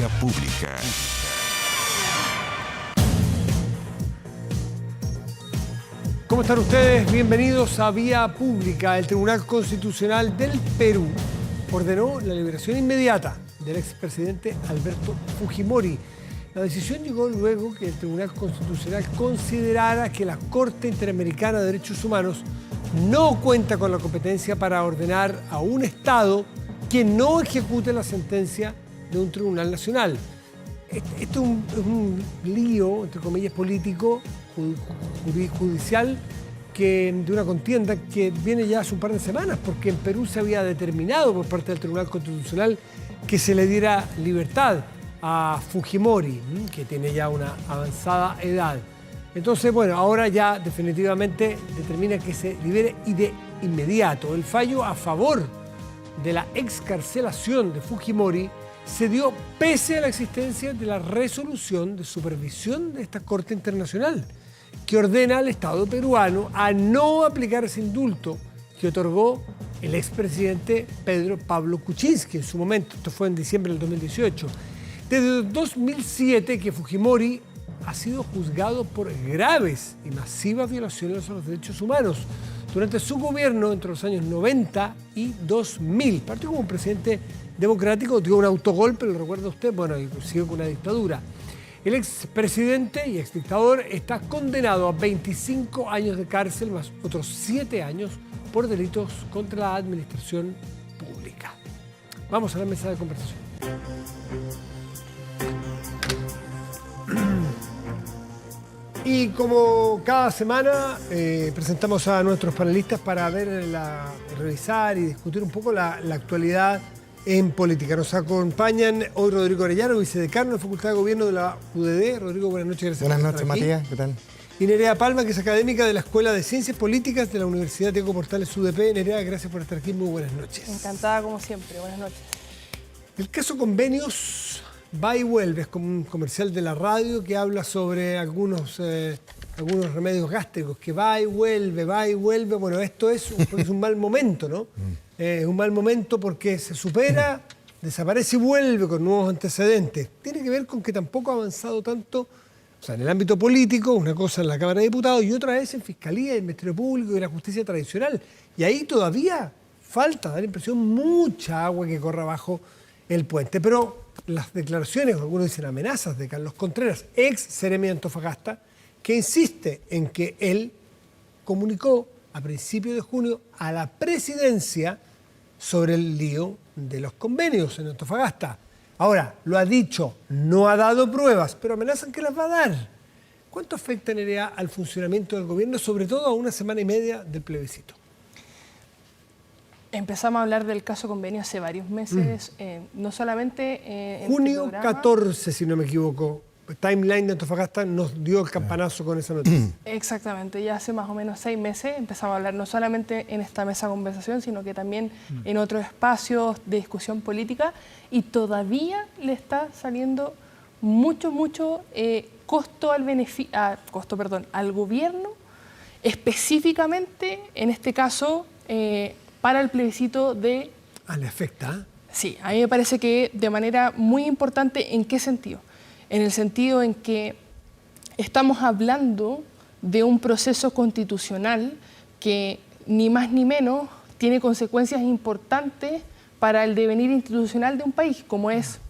Vía Pública. ¿Cómo están ustedes? Bienvenidos a Vía Pública. El Tribunal Constitucional del Perú ordenó la liberación inmediata del expresidente Alberto Fujimori. La decisión llegó luego que el Tribunal Constitucional considerara que la Corte Interamericana de Derechos Humanos no cuenta con la competencia para ordenar a un Estado que no ejecute la sentencia de un tribunal nacional. Esto es un lío, entre comillas, político, judicial, de una contienda que viene ya hace un par de semanas, porque en Perú se había determinado por parte del Tribunal Constitucional que se le diera libertad a Fujimori, que tiene ya una avanzada edad. Entonces, bueno, ahora ya definitivamente determina que se libere y de inmediato. El fallo a favor de la excarcelación de Fujimori se dio pese a la existencia de la resolución de supervisión de esta Corte Internacional, que ordena al Estado peruano a no aplicar ese indulto que otorgó el expresidente Pedro Pablo Kuczynski en su momento. Esto fue en diciembre del 2018. Desde 2007 que Fujimori ha sido juzgado por graves y masivas violaciones a los derechos humanos durante su gobierno entre los años 90 y 2000. Partió como un presidente democrático, dio un autogolpe, lo recuerda usted, bueno, y siguió con una dictadura. El expresidente y exdictador está condenado a 25 años de cárcel más otros 7 años por delitos contra la administración pública. Vamos a la mesa de conversación. Y como cada semana presentamos a nuestros panelistas para revisar y discutir un poco la actualidad en política. Nos acompañan hoy Rodrigo Arellano, vicedecano de la Facultad de Gobierno de la UDD. Rodrigo, buenas noches. Gracias. Buenas noches, Matías. ¿Qué tal? Y Nerea Palma, que es académica de la Escuela de Ciencias Políticas de la Universidad Diego Portales UDP. Nerea, gracias por estar aquí. Muy buenas noches. Encantada como siempre. Buenas noches. El caso Convenios va y vuelve. Es como un comercial de la radio que habla sobre algunos remedios gástricos, que va y vuelve, va y vuelve. Bueno, esto es un mal momento, ¿no? Es un mal momento porque se supera, desaparece y vuelve con nuevos antecedentes. Tiene que ver con que tampoco ha avanzado tanto, o sea, en el ámbito político, una cosa en la Cámara de Diputados y otra es en Fiscalía, el Ministerio Público y la justicia tradicional. Y ahí todavía falta, da la impresión, mucha agua que corre abajo el puente. Pero las declaraciones, algunos dicen amenazas, de Carlos Contreras, ex seremi de Antofagasta, que insiste en que él comunicó a principios de junio a la presidencia sobre el lío de los convenios en Antofagasta. Ahora, lo ha dicho, no ha dado pruebas, pero amenazan que las va a dar. ¿Cuánto afecta, Nerea, al funcionamiento del gobierno, sobre todo a una semana y media del plebiscito? Empezamos a hablar del caso Convenio hace varios meses, no solamente en junio este programa. 14, si no me equivoco. Timeline de Antofagasta nos dio el campanazo con esa noticia. Exactamente, ya hace más o menos 6 meses empezamos a hablar no solamente en esta mesa de conversación, sino que también en otros espacios de discusión política, y todavía le está saliendo mucho costo al gobierno, específicamente en este caso para el plebiscito de... ¿Le afecta? Sí, a mí me parece que de manera muy importante. ¿En qué sentido? En el sentido en que estamos hablando de un proceso constitucional que ni más ni menos tiene consecuencias importantes para el devenir institucional de un país, como es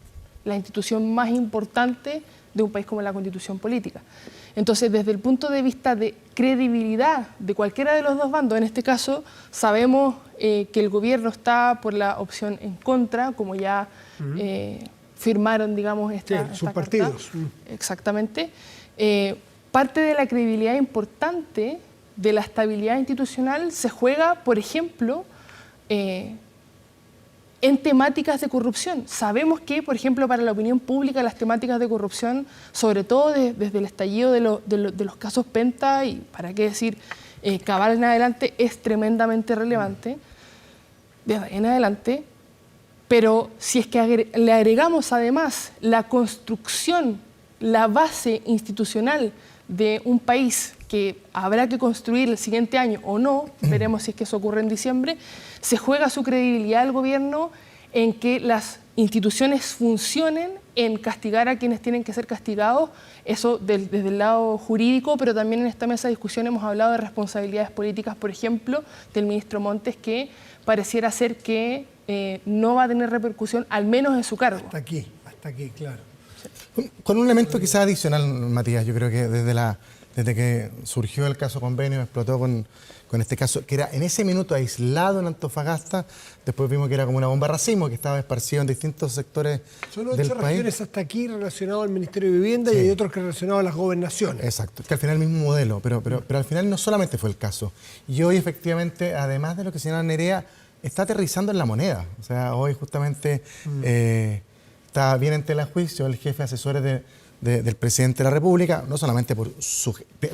la institución más importante de un país como la Constitución Política. Entonces, desde el punto de vista de credibilidad de cualquiera de los dos bandos, en este caso sabemos que el gobierno está por la opción en contra, como ya firmaron, digamos, sus partidos. Exactamente. Parte de la credibilidad importante de la estabilidad institucional se juega, por ejemplo, en temáticas de corrupción. Sabemos que, por ejemplo, para la opinión pública, las temáticas de corrupción, sobre todo desde el estallido de los casos Penta y, para qué decir, Cabal en adelante, es tremendamente relevante. Desde ahí en adelante. Pero si es que le agregamos además la construcción, la base institucional de un país que habrá que construir el siguiente año o no, veremos si es que eso ocurre en diciembre, se juega su credibilidad del gobierno en que las instituciones funcionen en castigar a quienes tienen que ser castigados, eso desde el lado jurídico, pero también en esta mesa de discusión hemos hablado de responsabilidades políticas, por ejemplo, del ministro Montes, que pareciera ser que no va a tener repercusión, al menos en su cargo. Hasta aquí, claro. Sí. Con un elemento quizás adicional, Matías, yo creo que desde que surgió el caso Convenio, explotó con este caso, que era en ese minuto aislado en Antofagasta, después vimos que era como una bomba de racimo, que estaba esparcido en distintos sectores del país. Son 8 regiones hasta aquí relacionadas al Ministerio de Vivienda, sí, y hay otros que relacionados a las gobernaciones. Exacto, que al final es el mismo modelo, pero al final no solamente fue el caso. Y hoy efectivamente, además de lo que señala Nerea, está aterrizando en la moneda. O sea, hoy justamente está bien en tela de juicio el jefe de asesores del presidente de la República, no solamente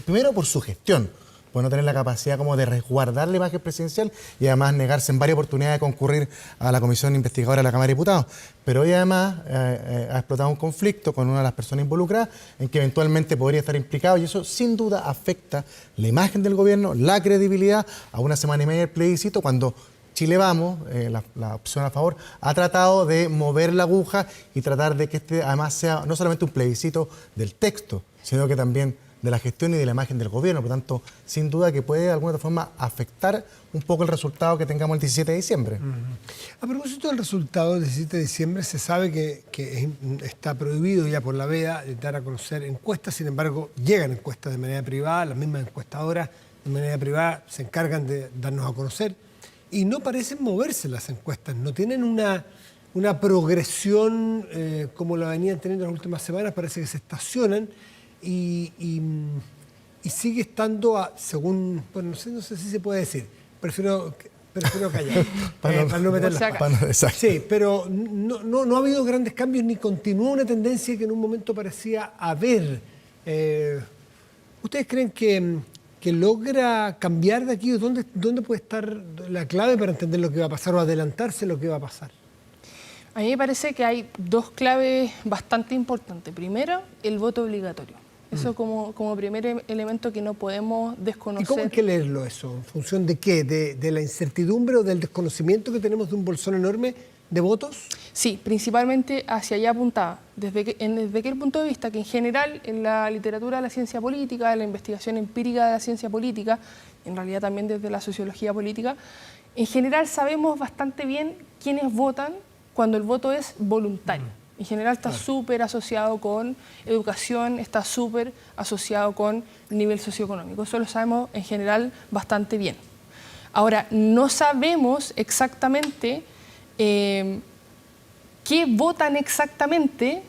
primero por su gestión, por no tener la capacidad como de resguardar la imagen presidencial y además negarse en varias oportunidades de concurrir a la comisión investigadora de la Cámara de Diputados. Pero hoy además ha explotado un conflicto con una de las personas involucradas en que eventualmente podría estar implicado, y eso sin duda afecta la imagen del gobierno, la credibilidad a una semana y media del plebiscito, cuando Chile Vamos, la opción a favor, ha tratado de mover la aguja y tratar de que este además sea no solamente un plebiscito del texto, sino que también de la gestión y de la imagen del gobierno. Por tanto, sin duda que puede de alguna otra forma afectar un poco el resultado que tengamos el 17 de diciembre. A propósito del resultado del 17 de diciembre, se sabe que está prohibido ya por la veda dar a conocer encuestas, sin embargo, llegan encuestas de manera privada, las mismas encuestadoras de manera privada se encargan de darnos a conocer. Y no parecen moverse las encuestas, no tienen una progresión como la venían teniendo en las últimas semanas, parece que se estacionan y sigue estando según, bueno, no sé si se puede decir, prefiero callar, para no meter las patas. Sí, pero no ha habido grandes cambios ni continúa una tendencia que en un momento parecía haber. ¿Ustedes creen que logra cambiar de aquí? ¿Dónde puede estar la clave para entender lo que va a pasar o adelantarse lo que va a pasar? A mí me parece que hay dos claves bastante importantes. Primero, el voto obligatorio. Eso como primer elemento que no podemos desconocer. ¿Y cómo hay que leerlo eso? ¿En función de qué? ¿De la incertidumbre o del desconocimiento que tenemos de un bolsón enorme de votos? Sí, principalmente hacia allá apuntaba. Desde aquel punto de vista que en general en la literatura de la ciencia política, en la investigación empírica de la ciencia política, en realidad también desde la sociología política, en general sabemos bastante bien quiénes votan cuando el voto es voluntario. En general está súper asociado con educación, está súper asociado con nivel socioeconómico. Eso lo sabemos en general bastante bien. Ahora, no sabemos exactamente qué votan exactamente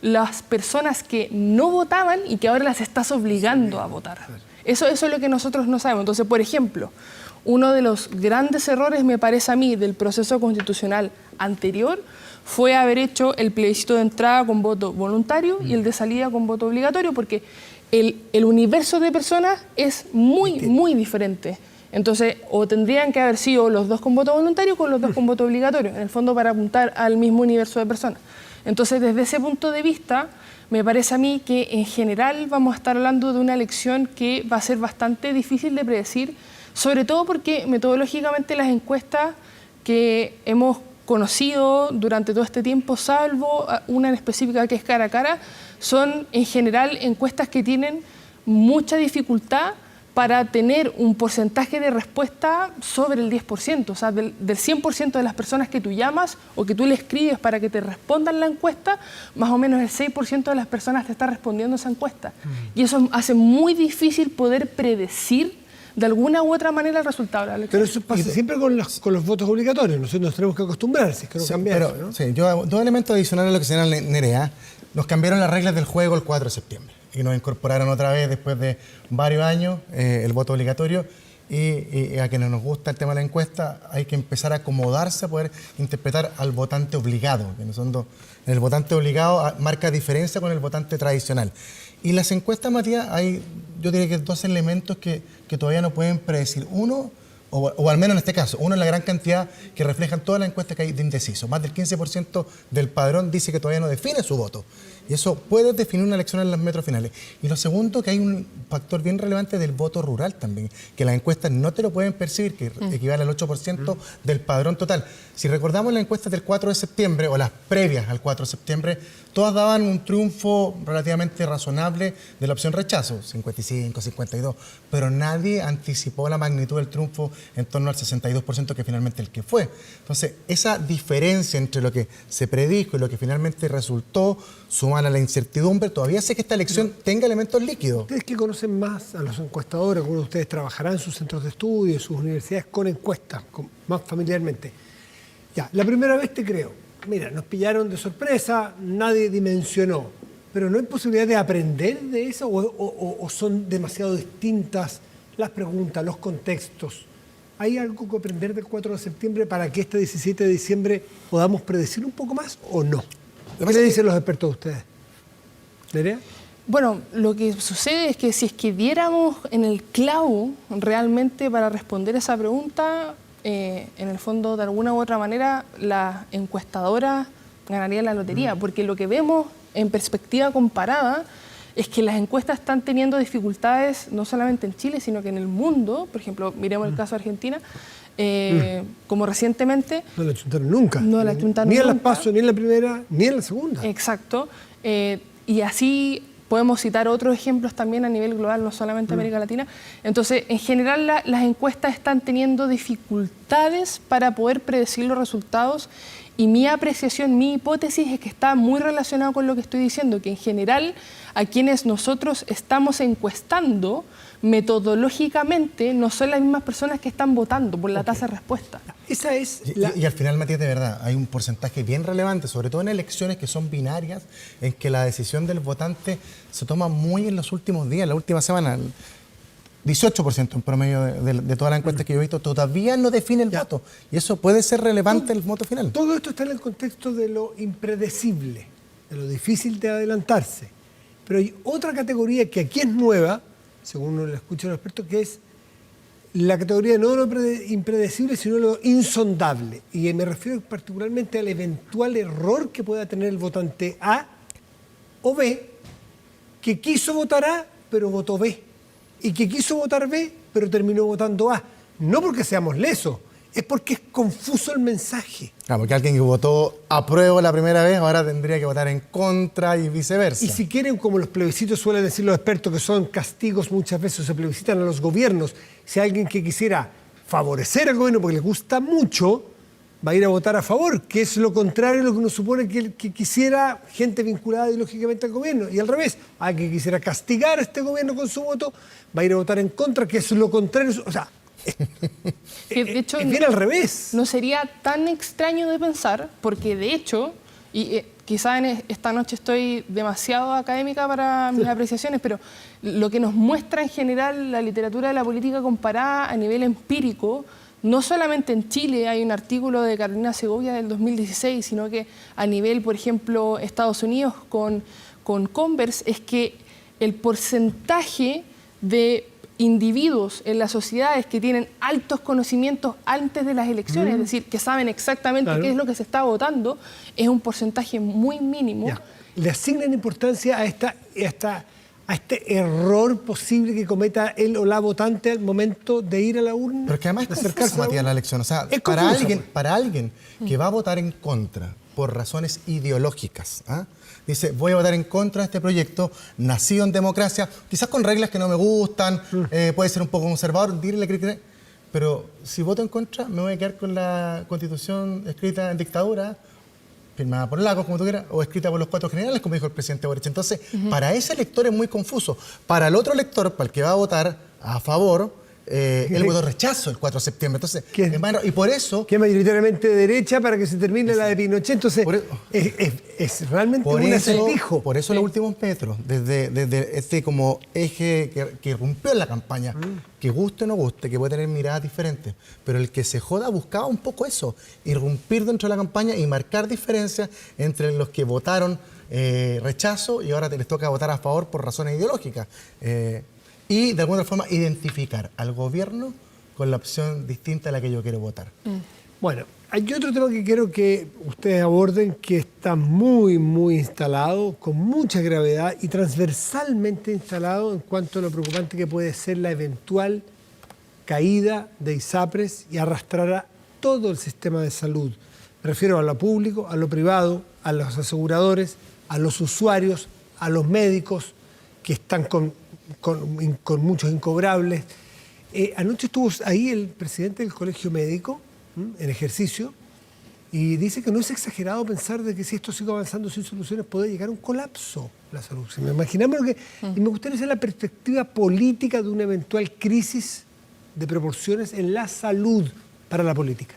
las personas que no votaban y que ahora las estás obligando a votar. Eso es lo que nosotros no sabemos. Entonces, por ejemplo, uno de los grandes errores, me parece a mí, del proceso constitucional anterior fue haber hecho el plebiscito de entrada con voto voluntario y el de salida con voto obligatorio, porque el universo de personas es muy diferente. Entonces, o tendrían que haber sido los dos con voto voluntario o con los dos con voto obligatorio, en el fondo para apuntar al mismo universo de personas. Entonces, desde ese punto de vista, me parece a mí que en general vamos a estar hablando de una elección que va a ser bastante difícil de predecir, sobre todo porque metodológicamente las encuestas que hemos conocido durante todo este tiempo, salvo una en específica que es cara a cara, son en general encuestas que tienen mucha dificultad para tener un porcentaje de respuesta sobre el 10%, o sea, del 100% de las personas que tú llamas o que tú le escribes para que te respondan la encuesta, más o menos el 6% de las personas te está respondiendo esa encuesta. Y eso hace muy difícil poder predecir de alguna u otra manera el resultado de la elección. Pero eso pasa siempre con los votos obligatorios. Nosotros nos tenemos que acostumbrar, si es que no cambiamos. ¿No? Sí, dos elementos adicionales a lo que señala Nerea. Nos cambiaron las reglas del juego el 4 de septiembre y nos incorporaron otra vez después de varios años el voto obligatorio. Y a quienes nos gusta el tema de la encuesta, hay que empezar a acomodarse a poder interpretar al votante obligado. El votante obligado marca diferencia con el votante tradicional. Y las encuestas, Matías, hay, yo diría que dos elementos que todavía no pueden predecir. Uno, o al menos en este caso, uno es la gran cantidad que reflejan todas las encuestas que hay de indecisos. Más del 15% del padrón dice que todavía no define su voto. Y eso puede definir una elección en las metros finales. Y lo segundo, que hay un factor bien relevante del voto rural también, que las encuestas no te lo pueden percibir, que equivale al 8% del padrón total. Si recordamos las encuestas del 4 de septiembre, o las previas al 4 de septiembre, todas daban un triunfo relativamente razonable de la opción rechazo, 55, 52, pero nadie anticipó la magnitud del triunfo en torno al 62% que finalmente el que fue. Entonces, esa diferencia entre lo que se predijo y lo que finalmente resultó, sumada a la incertidumbre, todavía hace que esta elección tenga elementos líquidos. Ustedes que conocen más a los encuestadores, algunos de ustedes trabajarán en sus centros de estudio, en sus universidades con encuestas, más familiarmente. Ya, la primera vez te creo. Mira, nos pillaron de sorpresa, nadie dimensionó. Pero ¿no hay posibilidad de aprender de eso o son demasiado distintas las preguntas, los contextos? ¿Hay algo que aprender del 4 de septiembre para que este 17 de diciembre podamos predecir un poco más o no? ¿Qué le dicen los expertos de ustedes? ¿Nerea? Bueno, lo que sucede es que si es que diéramos en el clavo realmente para responder esa pregunta, en el fondo, de alguna u otra manera, la encuestadora ganaría la lotería, porque lo que vemos en perspectiva comparada es que las encuestas están teniendo dificultades no solamente en Chile, sino que en el mundo. Por ejemplo, miremos el caso de Argentina, como recientemente... No la chuntaron nunca. No la chuntaron ni en nunca. las PASO, ni en la primera, ni en la segunda. Exacto. Y así podemos citar otros ejemplos también a nivel global, no solamente América Latina. Entonces, en general, las encuestas están teniendo dificultades para poder predecir los resultados. Y mi apreciación, mi hipótesis es que está muy relacionado con lo que estoy diciendo, que en general a quienes nosotros estamos encuestando, metodológicamente no son las mismas personas que están votando por la tasa de respuesta. Esa es Y al final, Matías, de verdad, hay un porcentaje bien relevante, sobre todo en elecciones que son binarias, en que la decisión del votante se toma muy en los últimos días, la última semana. 18% en promedio de todas las encuestas que yo he visto todavía no define el voto. Y eso puede ser relevante en el voto final. Todo esto está en el contexto de lo impredecible, de lo difícil de adelantarse. Pero hay otra categoría que aquí es nueva, según uno le escucha a los expertos, que es la categoría no de lo impredecible, sino de lo insondable. Y me refiero particularmente al eventual error que pueda tener el votante A o B, que quiso votar A, pero votó B. Y que quiso votar B, pero terminó votando A. No porque seamos lesos, es porque es confuso el mensaje. Claro, porque alguien que votó apruebo la primera vez, ahora tendría que votar en contra y viceversa. Y si quieren, como los plebiscitos suelen decir los expertos, que son castigos muchas veces, se plebiscitan a los gobiernos. Si hay alguien que quisiera favorecer al gobierno porque le gusta mucho, va a ir a votar a favor, que es lo contrario de lo que uno supone que quisiera gente vinculada ideológicamente al gobierno. Y al revés, hay que quisiera castigar a este gobierno con su voto, va a ir a votar en contra, que es lo contrario. O sea, Que de hecho, es bien al revés. No sería tan extraño de pensar, porque de hecho, y quizá esta noche estoy demasiado académica para mis apreciaciones, pero lo que nos muestra en general la literatura de la política comparada a nivel empírico, no solamente en Chile, hay un artículo de Carolina Segovia del 2016, sino que a nivel, por ejemplo, Estados Unidos con Converse, es que el porcentaje de individuos en las sociedades que tienen altos conocimientos antes de las elecciones, es decir, que saben exactamente qué es lo que se está votando, es un porcentaje muy mínimo. Ya. Le asignan importancia a este error posible que cometa él o la votante al momento de ir a la urna. Pero que además es confuso, Matías, la elección. O sea, Es para confuso, alguien que va a votar en contra por razones ideológicas, dice, voy a votar en contra de este proyecto, nacido en democracia, quizás con reglas que no me gustan, puede ser un poco conservador, pero si voto en contra, me voy a quedar con la Constitución escrita en dictadura, firmada por Lagos, como tú quieras, o escrita por los 4 generales, como dijo el presidente Boric. Entonces, para ese elector es muy confuso. Para el otro elector, para el que va a votar a favor, él votó rechazo el 4 de septiembre. Entonces, y por eso... Que es mayoritariamente de derecha para que se termine la de Pinochet. Entonces, es realmente un acertijo. Por eso los últimos metros, desde este como eje que irrumpió en la campaña, que guste o no guste, que puede tener miradas diferentes, pero el que se joda buscaba un poco eso, irrumpir dentro de la campaña y marcar diferencias entre los que votaron rechazo y ahora les toca votar a favor por razones ideológicas. Y de alguna forma identificar al gobierno con la opción distinta a la que yo quiero votar. Bueno, hay otro tema que quiero que ustedes aborden que está muy, muy instalado, con mucha gravedad y transversalmente instalado en cuanto a lo preocupante que puede ser la eventual caída de ISAPRES y arrastrar a todo el sistema de salud. Me refiero a lo público, a lo privado, a los aseguradores, a los usuarios, a los médicos que están con muchos incobrables. Anoche estuvo ahí el presidente del Colegio Médico en ejercicio y dice que no es exagerado pensar de que si esto sigue avanzando sin soluciones puede llegar a un colapso la salud. Si me imaginamos lo que... Y me gustaría saber la perspectiva política de una eventual crisis de proporciones en la salud para la política.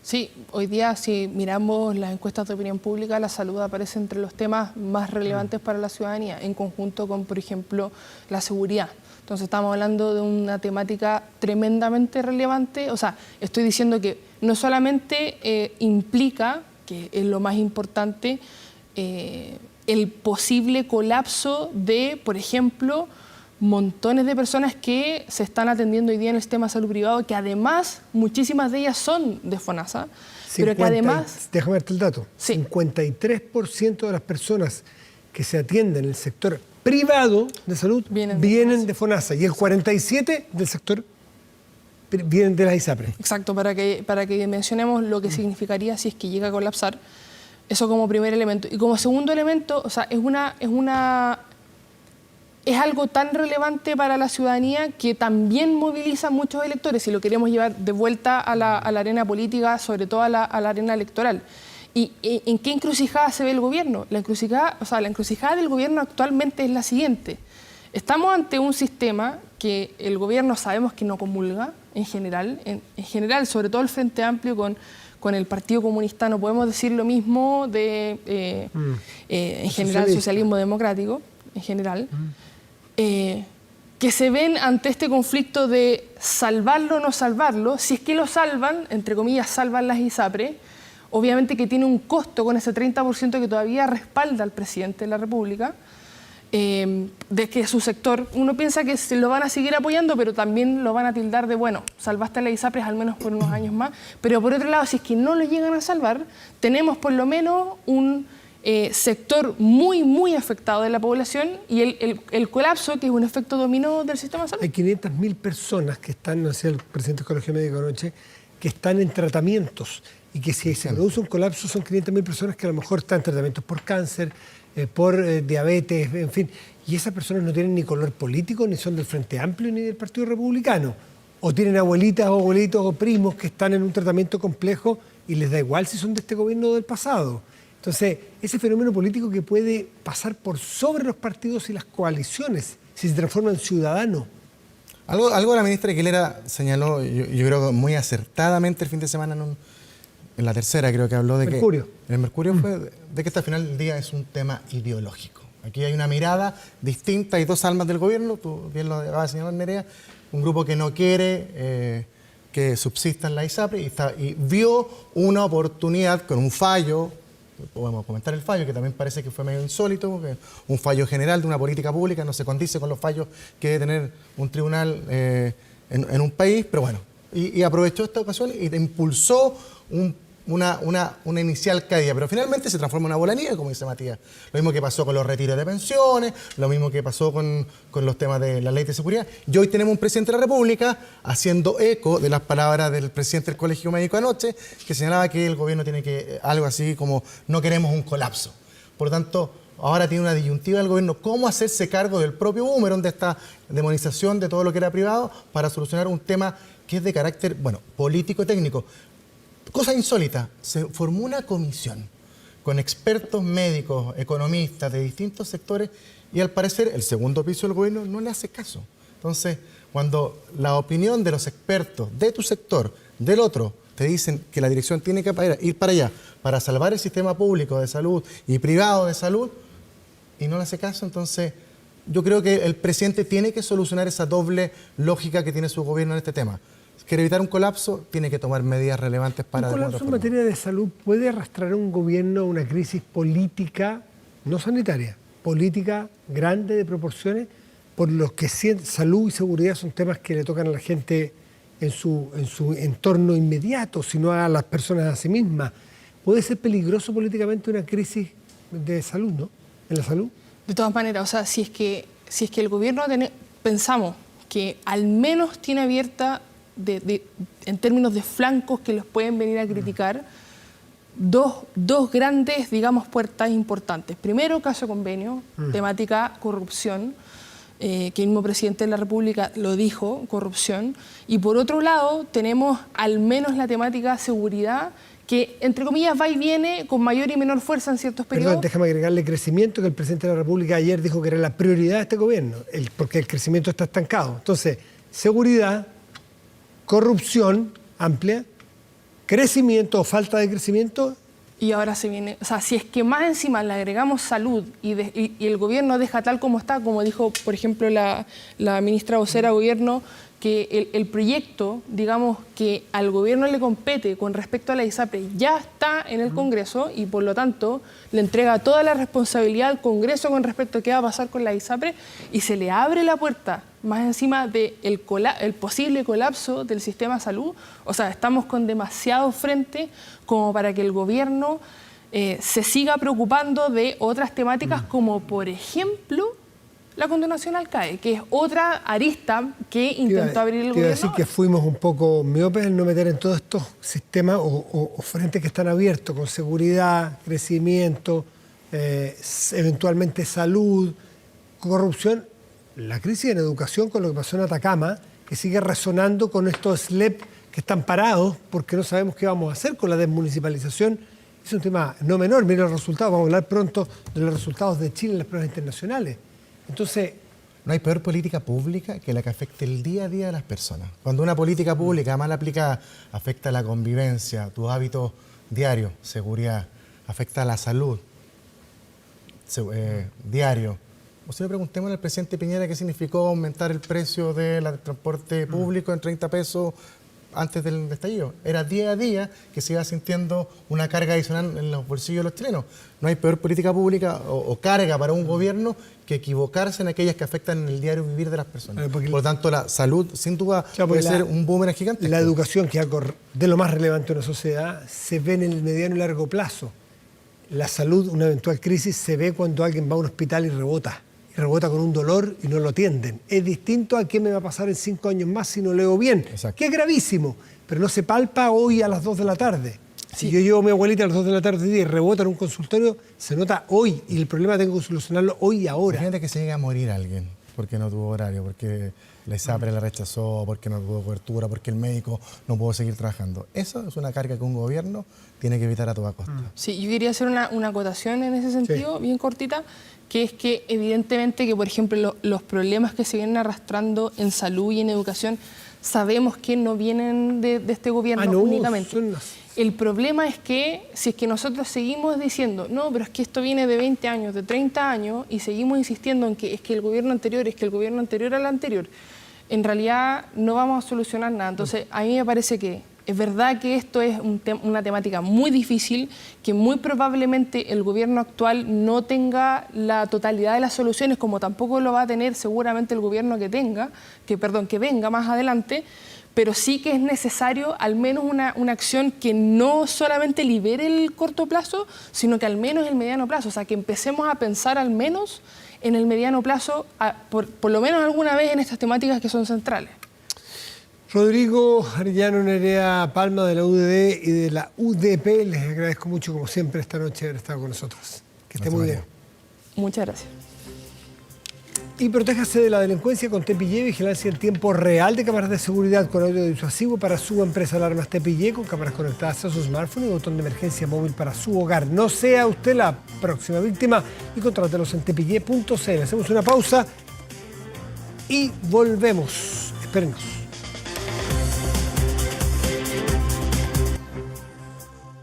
Sí, hoy día si miramos las encuestas de opinión pública, la salud aparece entre los temas más relevantes para la ciudadanía, en conjunto con, por ejemplo, la seguridad. Entonces estamos hablando de una temática tremendamente relevante. O sea, estoy diciendo que no solamente implica, que es lo más importante, el posible colapso de, por ejemplo, montones de personas que se están atendiendo hoy día en el sistema de salud privado, que además muchísimas de ellas son de FONASA, pero que además... Déjame darte el dato. Sí. 53% de las personas que se atienden en el sector privado de salud vienen de FONASA y el 47% del sector vienen de las ISAPRES. Exacto, para que mencionemos lo que significaría si es que llega a colapsar, eso como primer elemento. Y como segundo elemento, o sea, es algo tan relevante para la ciudadanía que también moviliza a muchos electores, si lo queremos llevar de vuelta a la arena política, sobre todo a la arena electoral. ¿Y en qué encrucijada se ve el gobierno? La encrucijada del gobierno actualmente es la siguiente. Estamos ante un sistema que el gobierno sabemos que no comulga en general, sobre todo el Frente Amplio con el Partido Comunista, no podemos decir lo mismo de, en general, socialismo democrático, en general. Que se ven ante este conflicto de salvarlo o no salvarlo. Si es que lo salvan, entre comillas, salvan las ISAPRES, obviamente que tiene un costo con ese 30% que todavía respalda al presidente de la República, de que su sector, uno piensa que se lo van a seguir apoyando, pero también lo van a tildar de, bueno, salvaste a las ISAPRES al menos por unos años más, pero por otro lado, si es que no lo llegan a salvar, tenemos por lo menos un sector muy, muy afectado de la población y el colapso, que es un efecto dominó del sistema de salud. Hay 500.000 personas que están, decía el presidente del Colegio Médico anoche, que están en tratamientos y que si se produce un colapso son 500.000 personas que a lo mejor están en tratamientos por cáncer, por diabetes, en fin. Y esas personas no tienen ni color político, ni son del Frente Amplio, ni del Partido Republicano. O tienen abuelitas o abuelitos o primos que están en un tratamiento complejo y les da igual si son de este gobierno o del pasado. Entonces, ese fenómeno político que puede pasar por sobre los partidos y las coaliciones, si se transforma en ciudadano. Algo la ministra Aguilera señaló, yo creo muy acertadamente el fin de semana en la tercera, creo que habló de Mercurio. que... El Mercurio fue de que hasta el final del día es un tema ideológico. Aquí hay una mirada distinta, hay dos almas del gobierno, tú bien lo acabas de señalar, Nerea, un grupo que no quiere que subsistan la ISAPRE y vio una oportunidad con un fallo. Podemos comentar el fallo, que también parece que fue medio insólito, que un fallo general de una política pública no se condice con los fallos que debe tener un tribunal en un país, pero bueno, y aprovechó esta ocasión y impulsó una inicial caída, pero finalmente se transforma en una bola de nieve, como dice Matías. Lo mismo que pasó con los retiros de pensiones, lo mismo que pasó con los temas de la ley de seguridad. Y hoy tenemos un presidente de la República haciendo eco de las palabras del presidente del Colegio Médico anoche, que señalaba que el gobierno tiene que, algo así como, no queremos un colapso. Por lo tanto, ahora tiene una disyuntiva del gobierno, cómo hacerse cargo del propio boomerang, de esta demonización de todo lo que era privado, para solucionar un tema que es de carácter, bueno, político-técnico. Cosa insólita, se formó una comisión con expertos médicos, economistas de distintos sectores y al parecer el segundo piso del gobierno no le hace caso. Entonces, cuando la opinión de los expertos de tu sector, del otro, te dicen que la dirección tiene que ir para allá para salvar el sistema público de salud y privado de salud y no le hace caso, entonces yo creo que el presidente tiene que solucionar esa doble lógica que tiene su gobierno en este tema. Quiere evitar un colapso, tiene que tomar medidas relevantes para... ¿Un colapso en materia de salud puede arrastrar a un gobierno a una crisis política, no sanitaria, política grande de proporciones, por los que salud y seguridad son temas que le tocan a la gente en su entorno inmediato, sino a las personas a sí mismas. Puede ser peligroso políticamente una crisis de salud, ¿no? En la salud. De todas maneras, o sea, si es que el gobierno pensamos que al menos tiene abierta, en términos de flancos que los pueden venir a criticar, dos grandes, digamos, puertas importantes. Primero, caso convenio, temática corrupción, que el mismo presidente de la República lo dijo, corrupción. Y por otro lado, tenemos al menos la temática seguridad, que, entre comillas, va y viene con mayor y menor fuerza en ciertos periodos. Perdón, déjame agregarle crecimiento, que el presidente de la República ayer dijo que era la prioridad de este gobierno, porque el crecimiento está estancado. Entonces, seguridad, corrupción amplia, crecimiento o falta de crecimiento. Y ahora se viene, o sea, si es que más encima le agregamos salud y el gobierno deja tal como está, como dijo, por ejemplo, la ministra vocera de gobierno, que el proyecto, digamos, que al gobierno le compete con respecto a la ISAPRE ya está en el Congreso y por lo tanto le entrega toda la responsabilidad al Congreso con respecto a qué va a pasar con la ISAPRE y se le abre la puerta más encima del el posible colapso del sistema de salud. O sea, estamos con demasiado frente como para que el gobierno se siga preocupando de otras temáticas como, por ejemplo, la condonación al CAE, que es otra arista que intentó abrir el gobierno. Quiero decir que fuimos un poco miopes en no meter en todos estos sistemas o frentes que están abiertos, con seguridad, crecimiento, eventualmente salud, corrupción. La crisis en educación con lo que pasó en Atacama, que sigue resonando con estos SLEP que están parados porque no sabemos qué vamos a hacer con la desmunicipalización. Es un tema no menor. Miren los resultados, vamos a hablar pronto de los resultados de Chile en las pruebas internacionales. Entonces, no hay peor política pública que la que afecte el día a día de las personas. Cuando una política pública mal aplicada afecta la convivencia, tus hábitos diarios, seguridad, afecta la salud diario. O si le preguntemos al presidente Piñera qué significó aumentar el precio del transporte público en 30 pesos antes del estallido. Era día a día que se iba sintiendo una carga adicional en los bolsillos de los chilenos. No hay peor política pública o carga para un gobierno que equivocarse en aquellas que afectan el diario vivir de las personas. Por lo tanto, la salud, sin duda, puede ser un boomerang gigante. La educación, que es algo de lo más relevante en una sociedad, se ve en el mediano y largo plazo. La salud, una eventual crisis, se ve cuando alguien va a un hospital y rebota con un dolor y no lo atienden. Es distinto a qué me va a pasar en 5 años más si no leo bien. Exacto. Que es gravísimo, pero no se palpa hoy a las 2 de la tarde. Si yo llevo a mi abuelita a las 2 de la tarde y rebota en un consultorio, se nota hoy y el problema tengo que solucionarlo hoy y ahora. Imagínate que se llega a morir alguien porque no tuvo horario, porque la ISAPRE la rechazó, porque no tuvo cobertura, porque el médico no pudo seguir trabajando. Eso es una carga que un gobierno tiene que evitar a toda costa. Sí, yo quería hacer una acotación en ese sentido, bien cortita, que es que evidentemente que, por ejemplo, los problemas que se vienen arrastrando en salud y en educación, sabemos que no vienen de este gobierno únicamente. El problema es que si es que nosotros seguimos diciendo, no, pero es que esto viene de 20 años, de 30 años, y seguimos insistiendo en que es que el gobierno anterior, es que el gobierno anterior al anterior, en realidad no vamos a solucionar nada. Entonces, a mí me parece que es verdad que esto es una temática muy difícil, que muy probablemente el gobierno actual no tenga la totalidad de las soluciones, como tampoco lo va a tener seguramente el gobierno que venga más adelante, pero sí que es necesario al menos una acción que no solamente libere el corto plazo, sino que al menos el mediano plazo. O sea, que empecemos a pensar al menos en el mediano plazo, por lo menos alguna vez en estas temáticas que son centrales. Rodrigo Arellano Nerea Palma de la UDD y de la UDP, les agradezco mucho como siempre esta noche haber estado con nosotros. Que esté muy bien. Muchas gracias. Y protéjase de la delincuencia con Tepillé, vigilancia en tiempo real de cámaras de seguridad con audio disuasivo para su empresa Alarmas Tepillé, con cámaras conectadas a su smartphone y botón de emergencia móvil para su hogar. No sea usted la próxima víctima y contrátelos en tepillé.cl. Hacemos una pausa y volvemos. Espérenos.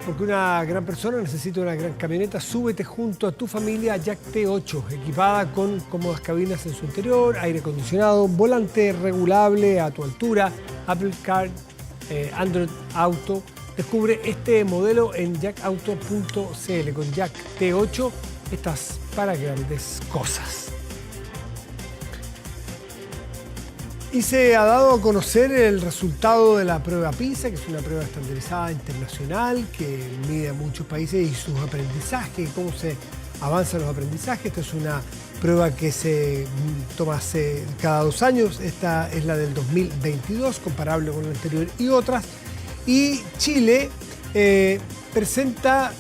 Porque una gran persona necesita una gran camioneta, súbete junto a tu familia a Jack T8, equipada con cómodas cabinas en su interior, aire acondicionado, volante regulable a tu altura, Apple Car, Android Auto. Descubre este modelo en jackauto.cl. Con Jack T8 estás para grandes cosas. Y se ha dado a conocer el resultado de la prueba PISA, que es una prueba estandarizada internacional que mide a muchos países y sus aprendizajes, cómo se avanzan los aprendizajes. Esta es una prueba que se toma cada 2 años. Esta es la del 2022, comparable con la anterior y otras. Y Chile presenta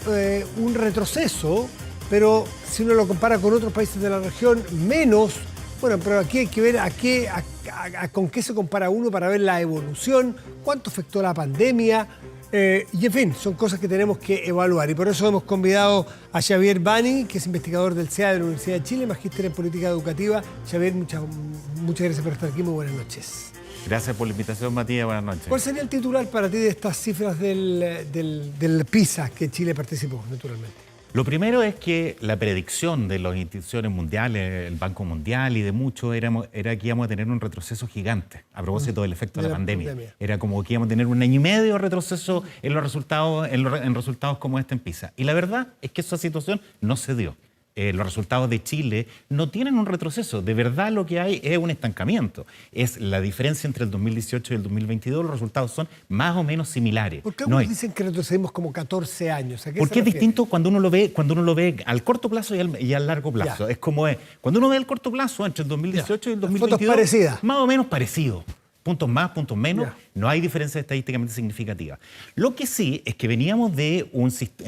un retroceso, pero si uno lo compara con otros países de la región, menos. Bueno, pero aquí hay que ver con qué se compara uno para ver la evolución, cuánto afectó la pandemia, y en fin, son cosas que tenemos que evaluar. Y por eso hemos convidado a Xavier Bani, que es investigador del CEA de la Universidad de Chile, magíster en política educativa. Xavier, muchas gracias por estar aquí, muy buenas noches. Gracias por la invitación, Matías, buenas noches. ¿Cuál sería el titular para ti de estas cifras del PISA que Chile participó, naturalmente? Lo primero es que la predicción de las instituciones mundiales, el Banco Mundial y de muchos, era que íbamos a tener un retroceso gigante a propósito del efecto de la pandemia. Era como que íbamos a tener 1 año y medio de retroceso en los resultados, en resultados como este en PISA. Y la verdad es que esa situación no se dio. Los resultados de Chile no tienen un retroceso. De verdad lo que hay es un estancamiento. Es la diferencia entre el 2018 y el 2022. Los resultados son más o menos similares. ¿Por qué algunos dicen que retrocedimos como 14 años? Porque es distinto cuando uno lo ve al corto plazo y al largo plazo. Es como cuando uno ve al corto plazo entre el 2018 y el 2022, fotos parecidas. Más o menos parecido. Puntos más, puntos menos, no hay diferencias estadísticamente significativas. Lo que sí es que veníamos en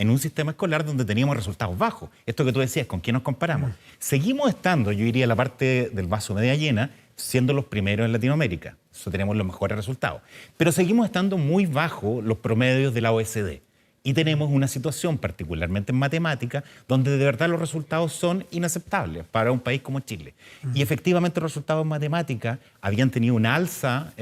un sistema escolar donde teníamos resultados bajos. Esto que tú decías, ¿con quién nos comparamos? Seguimos estando, yo diría, la parte del vaso media llena, siendo los primeros en Latinoamérica. Eso tenemos los mejores resultados. Pero seguimos estando muy bajo los promedios de la OECD. Y tenemos una situación, particularmente en matemática, donde de verdad los resultados son inaceptables para un país como Chile. Y efectivamente los resultados en matemática habían tenido una alza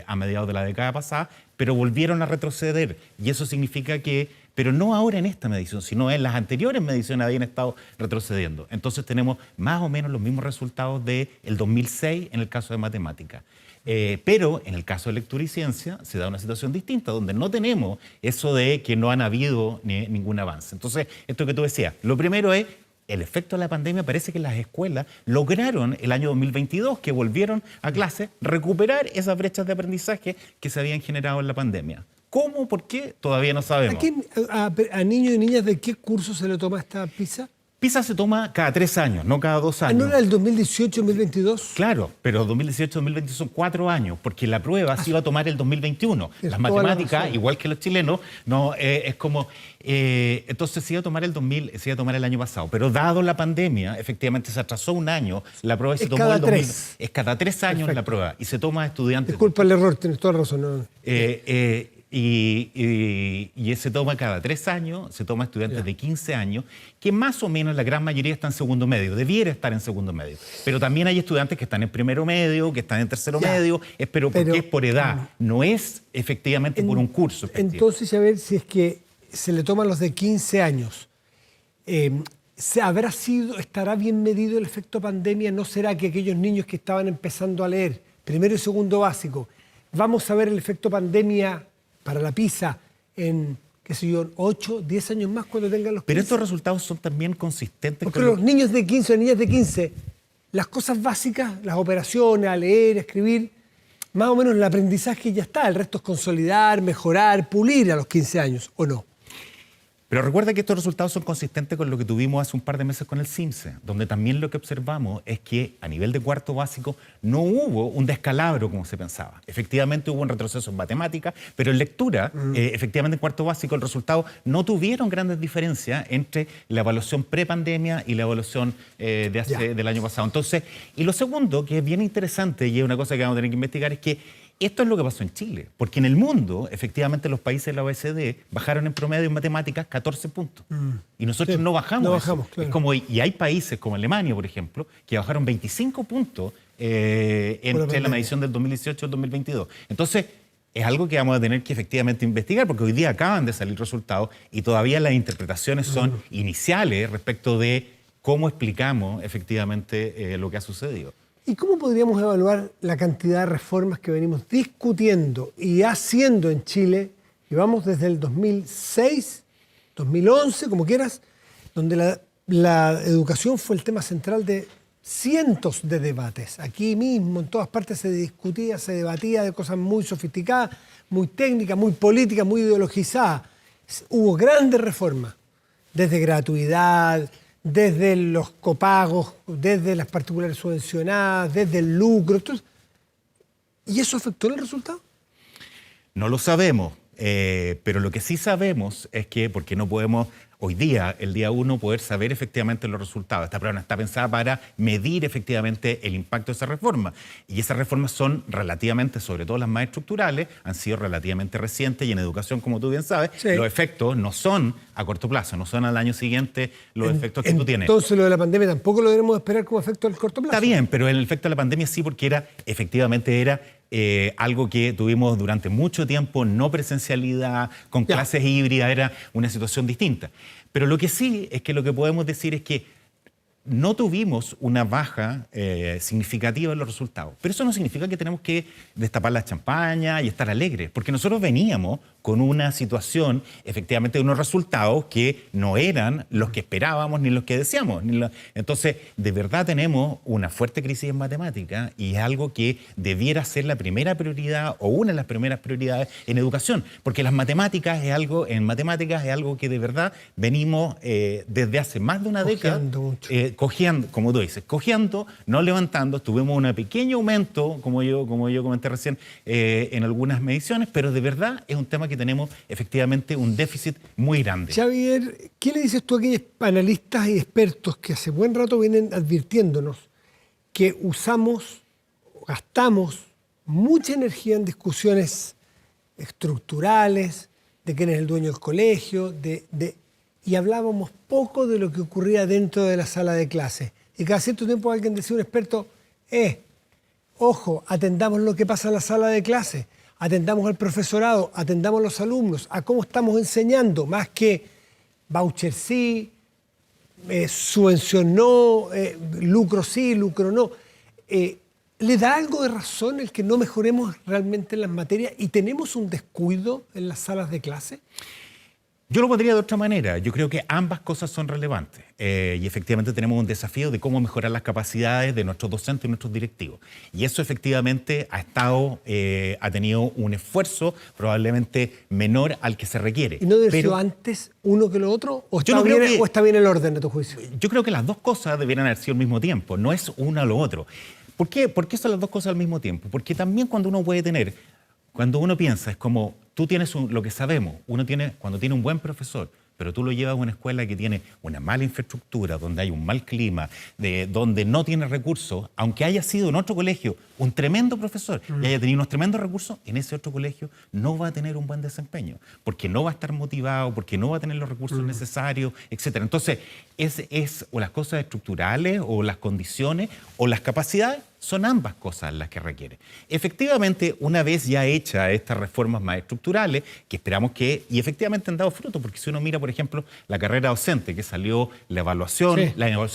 a mediados de la década pasada, pero volvieron a retroceder. Y eso significa que, pero no ahora en esta medición, sino en las anteriores mediciones habían estado retrocediendo. Entonces tenemos más o menos los mismos resultados del 2006 en el caso de matemática. Pero en el caso de lectura y ciencia se da una situación distinta, donde no tenemos eso de que no han habido ningún avance. Entonces, esto que tú decías, lo primero es el efecto de la pandemia. Parece que las escuelas lograron el año 2022, que volvieron a clase, recuperar esas brechas de aprendizaje que se habían generado en la pandemia. ¿Cómo? ¿Por qué? Todavía no sabemos. ¿A niños y niñas de qué curso se le toma esta PISA? PISA se toma cada 3 años, no cada 2 años. ¿No era el 2018-2022? Claro, pero 2018-2022 son 4 años, porque la prueba se iba a tomar el 2021. Las matemáticas, igual que los chilenos, no es como... entonces se iba a tomar el año pasado, pero dado la pandemia, efectivamente se atrasó 1 año, la prueba se tomó el 2000. Es cada 3 años. Perfecto. La prueba, y se toma a estudiantes... Disculpa el error, tienes toda la razón. No. Y se toma cada 3 años, se toma estudiantes de 15 años, que más o menos la gran mayoría está en segundo medio, debiera estar en segundo medio. Pero también hay estudiantes que están en primero medio, que están en tercero medio, pero porque es por edad, no es efectivamente por un curso. Entonces, a ver si es que se le toman los de 15 años. ¿Estará bien medido el efecto pandemia? ¿No será que aquellos niños que estaban empezando a leer primero y segundo básico, vamos a ver el efecto pandemia para la PISA en, 8, 10 años más cuando tengan los 15? Pero estos resultados son también consistentes porque con los niños de 15 o niñas de 15, las cosas básicas, las operaciones, a leer, a escribir, más o menos el aprendizaje ya está. El resto es consolidar, mejorar, pulir a los 15 años, ¿o no? Pero recuerda que estos resultados son consistentes con lo que tuvimos hace un par de meses con el CIMSE, donde también lo que observamos es que a nivel de cuarto básico no hubo un descalabro como se pensaba. Efectivamente hubo un retroceso en matemáticas, pero en lectura, efectivamente en cuarto básico, el resultado no tuvieron grandes diferencias entre la evaluación pre-pandemia y la evaluación del año pasado. Entonces, y lo segundo, que es bien interesante y es una cosa que vamos a tener que investigar, es que esto es lo que pasó en Chile, porque en el mundo, efectivamente, los países de la OECD bajaron en promedio en matemáticas 14 puntos. Y nosotros no bajamos. No bajamos, claro. Es como, y hay países como Alemania, por ejemplo, que bajaron 25 puntos entre la medición del 2018 y el 2022. Entonces, es algo que vamos a tener que efectivamente investigar, porque hoy día acaban de salir resultados y todavía las interpretaciones son iniciales respecto de cómo explicamos efectivamente lo que ha sucedido. ¿Y cómo podríamos evaluar la cantidad de reformas que venimos discutiendo y haciendo en Chile? Y vamos desde el 2006, 2011, como quieras, donde la educación fue el tema central de cientos de debates. Aquí mismo, en todas partes se discutía, se debatía de cosas muy sofisticadas, muy técnicas, muy políticas, muy ideologizadas. Hubo grandes reformas, desde gratuidad, desde los copagos, desde las particulares subvencionadas, desde el lucro. ¿Y eso afectó el resultado? No lo sabemos, pero lo que sí sabemos es que, porque no podemos hoy día, el día 1, poder saber efectivamente los resultados. Esta prueba no está pensada para medir efectivamente el impacto de esa reforma. Y esas reformas son relativamente, sobre todo las más estructurales, han sido relativamente recientes y en educación, como tú bien sabes, sí, los efectos no son a corto plazo, no son al año siguiente los efectos que tú tienes. Entonces lo de la pandemia tampoco lo debemos esperar como efecto al corto plazo. Está bien, pero el efecto de la pandemia sí, porque efectivamente era algo que tuvimos durante mucho tiempo, no presencialidad, con clases híbridas, era una situación distinta. Pero lo que sí es que lo que podemos decir es que no tuvimos una baja significativa en los resultados. Pero eso no significa que tenemos que destapar la champaña y estar alegres, porque nosotros veníamos con una situación, efectivamente, de unos resultados que no eran los que esperábamos ni los que deseamos. Entonces, de verdad tenemos una fuerte crisis en matemáticas y es algo que debiera ser la primera prioridad o una de las primeras prioridades en educación, porque en matemáticas es algo que de verdad venimos desde hace más de una década cojeando, como tú dices, cojeando, no levantando. Tuvimos un pequeño aumento, como yo comenté recién, en algunas mediciones, pero de verdad es un tema que tenemos efectivamente un déficit muy grande. Xavier, ¿qué le dices tú a aquellos analistas y expertos que hace buen rato vienen advirtiéndonos que gastamos mucha energía en discusiones estructurales, de quién es el dueño del colegio, y hablábamos poco de lo que ocurría dentro de la sala de clase? Y cada cierto tiempo alguien decía, un experto, ojo, atendamos lo que pasa en la sala de clase, atendamos al profesorado, atendamos a los alumnos, a cómo estamos enseñando, más que voucher sí, subvención no, lucro sí, lucro no. ¿Le da algo de razón el que no mejoremos realmente en las materias y tenemos un descuido en las salas de clase? Yo lo pondría de otra manera. Yo creo que ambas cosas son relevantes y efectivamente tenemos un desafío de cómo mejorar las capacidades de nuestros docentes y nuestros directivos. Y eso efectivamente ha tenido un esfuerzo probablemente menor al que se requiere. ¿Y no debió ser antes uno que lo otro? ¿O está bien el orden de tu juicio? Yo creo que las dos cosas debieran haber sido al mismo tiempo, no es una o lo otro. ¿Por qué? ¿Por qué son las dos cosas al mismo tiempo? Porque también cuando uno piensa, es como tú tienes lo que sabemos, cuando tiene un buen profesor, pero tú lo llevas a una escuela que tiene una mala infraestructura, donde hay un mal clima, donde no tiene recursos, aunque haya sido en otro colegio un tremendo profesor y haya tenido unos tremendos recursos, en ese otro colegio no va a tener un buen desempeño, porque no va a estar motivado, porque no va a tener los recursos necesarios, etc. Entonces, o las cosas estructurales, o las condiciones, o las capacidades, son ambas cosas las que requiere. Efectivamente, una vez ya hechas estas reformas más estructurales, que esperamos y efectivamente han dado fruto, porque si uno mira, por ejemplo, la carrera docente, que salió la evaluación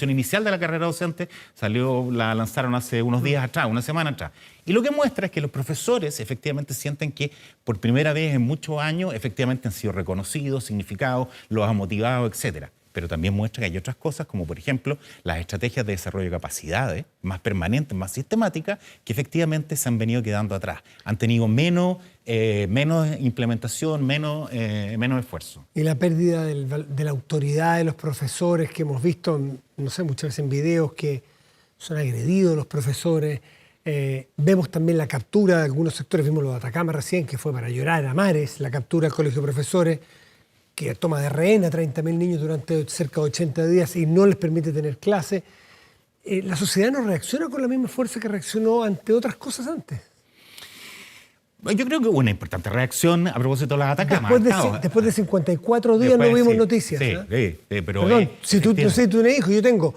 inicial de la carrera docente, la lanzaron hace unos días atrás, una semana atrás. Y lo que muestra es que los profesores efectivamente sienten que por primera vez en muchos años efectivamente han sido reconocidos, significados, los ha motivado, etcétera. Pero también muestra que hay otras cosas, como por ejemplo las estrategias de desarrollo de capacidades más permanentes, más sistemáticas, que efectivamente se han venido quedando atrás. Han tenido menos implementación, menos esfuerzo. Y la pérdida de la autoridad de los profesores, que hemos visto, no sé, muchas veces en videos que son agredidos los profesores. Vemos también la captura de algunos sectores, vimos lo de Atacama recién, que fue para llorar a mares, la captura del Colegio de Profesores, que toma de rehén a 30.000 niños durante cerca de 80 días y no les permite tener clase. ¿La sociedad no reacciona con la misma fuerza que reaccionó ante otras cosas antes? Yo creo que hubo una importante reacción a propósito de las Atacama. Después de 54 días no vimos noticias. Sí, pero... Perdón, si tú no sé, tú tienes hijos, yo tengo.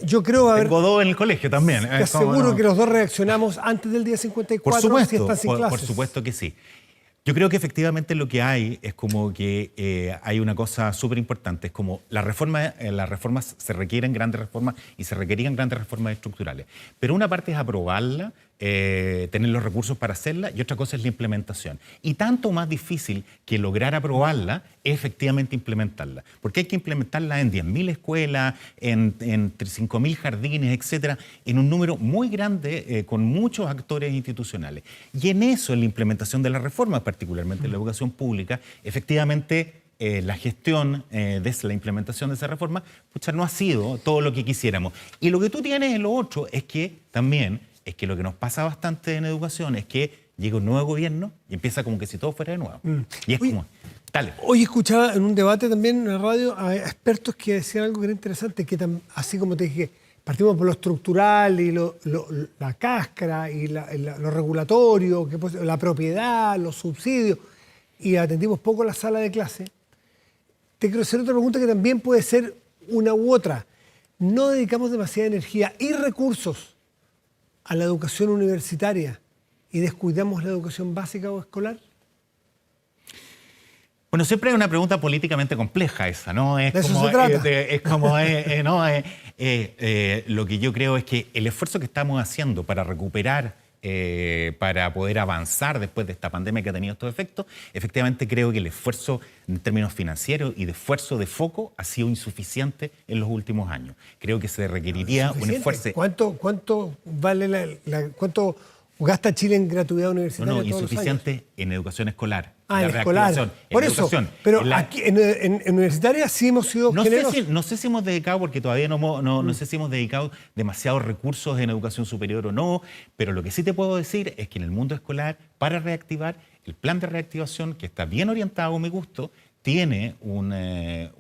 Yo creo tengo dos en el colegio también. Te aseguro que los dos reaccionamos antes del día 54. Si están sin clases. Por supuesto que sí. Yo creo que efectivamente lo que hay es como que hay una cosa súper importante, es como las reformas se requieren grandes reformas y se requerían grandes reformas estructurales. Pero una parte es aprobarla tener los recursos para hacerla y otra cosa es la implementación. Y tanto más difícil que lograr aprobarla es efectivamente implementarla. Porque hay que implementarla en 10.000 escuelas, en 5.000 jardines, etcétera, en un número muy grande con muchos actores institucionales. Y en eso, en la implementación de la reforma, particularmente en la educación pública, efectivamente la gestión de la implementación de esa reforma no ha sido todo lo que quisiéramos. Y lo que tú tienes en lo otro es que también lo que nos pasa bastante en educación es que llega un nuevo gobierno y empieza como que si todo fuera de nuevo. Y es como, dale. Hoy escuchaba en un debate también en la radio a expertos que decían algo que era interesante, que así como te dije, partimos por lo estructural y la cáscara y lo regulatorio, la propiedad, los subsidios, y atendimos poco la sala de clase. Te quiero hacer otra pregunta que también puede ser una u otra. ¿No dedicamos demasiada energía y recursos a la educación universitaria y descuidamos la educación básica o escolar? Bueno, siempre es una pregunta políticamente compleja esa, ¿no? De eso se trata. Lo que yo creo es que el esfuerzo que estamos haciendo para recuperar, para poder avanzar después de esta pandemia que ha tenido estos efectos, efectivamente creo que el esfuerzo en términos financieros y de esfuerzo de foco ha sido insuficiente en los últimos años. Creo que se requeriría un esfuerzo. ¿Cuánto vale cuánto gasta Chile en gratuidad universitaria todos insuficiente los años? En educación escolar. En escolar. Por eso, pero aquí en universitaria sí hemos sido generosos. No sé si hemos dedicado, porque todavía no sé si hemos dedicado demasiados recursos en educación superior o no, pero lo que sí te puedo decir es que en el mundo escolar, para reactivar, el plan de reactivación, que está bien orientado a mi gusto, tiene una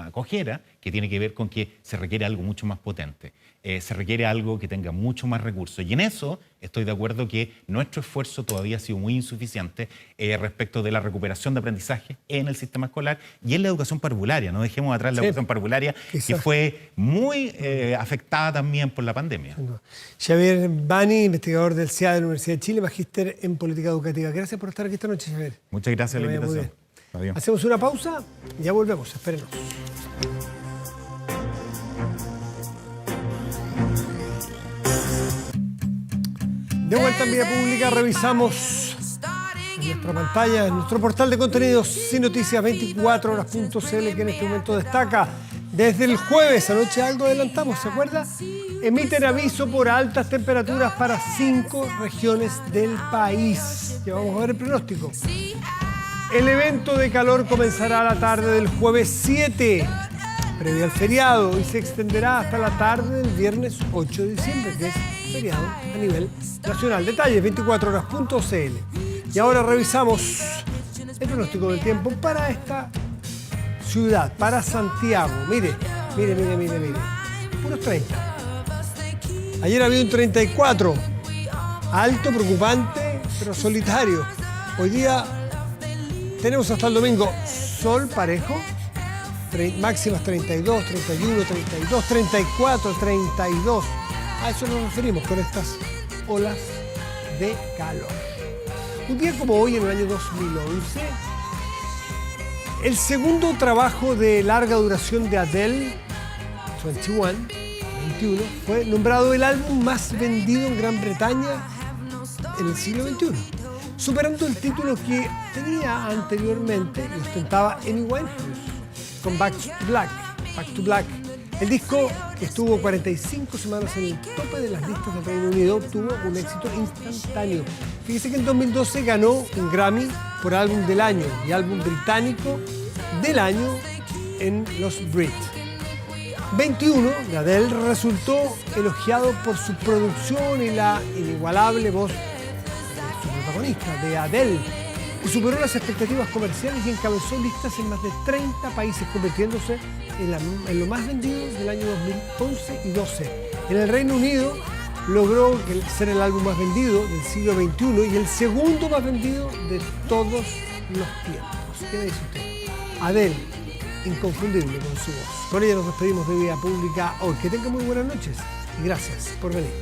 acogida que tiene que ver con que se requiere algo mucho más potente. Se requiere algo que tenga mucho más recursos. Y en eso estoy de acuerdo que nuestro esfuerzo todavía ha sido muy insuficiente respecto de la recuperación de aprendizaje en el sistema escolar y en la educación parvularia. No dejemos atrás la educación parvularia, que fue muy afectada también por la pandemia. Xavier Bani, investigador del CIAD de la Universidad de Chile, magíster en política educativa. Gracias por estar aquí esta noche, Xavier. Muchas gracias por la invitación. Adiós. Hacemos una pausa y ya volvemos. Espérenos. De vuelta en Vía Pública, revisamos en nuestra pantalla, en nuestro portal de contenidos SINoticias24horas.cl, que en este momento destaca desde el jueves anoche, algo adelantamos, ¿se acuerda? Emiten aviso por altas temperaturas para 5 regiones del país. Ya vamos a ver el pronóstico. El evento de calor comenzará a la tarde del jueves 7, previo al feriado, y se extenderá hasta la tarde del viernes 8 de diciembre, que es feriado a nivel nacional. Detalles, 24horas.cl. Y ahora revisamos el pronóstico del tiempo para esta ciudad, para Santiago. Mire. Puros 30. Ayer había un 34. Alto, preocupante, pero solitario. Hoy día tenemos hasta el domingo sol parejo, máximas 32, 31, 32, 34, 32. A eso nos referimos con estas olas de calor. Un día como hoy, en el año 2011, el segundo trabajo de larga duración de Adele, 21, fue nombrado el álbum más vendido en Gran Bretaña en el siglo XXI, superando el título que tenía anteriormente y ostentaba Amy Winehouse con Back to Black. El disco, que estuvo 45 semanas en el tope de las listas del Reino Unido, obtuvo un éxito instantáneo. Fíjese que en 2012 ganó un Grammy por álbum del año y álbum británico del año en los Brit. 21 de Adele resultó elogiado por su producción y la inigualable voz de su protagonista, de Adele, que superó las expectativas comerciales y encabezó listas en más de 30 países, convirtiéndose en lo más vendido del año 2011 y 12. En el Reino Unido logró ser el álbum más vendido del siglo XXI y el segundo más vendido de todos los tiempos. ¿Qué dice usted? Adele, inconfundible con su voz. Con ella nos despedimos de Vía Pública hoy. Que tengan muy buenas noches y gracias por venir.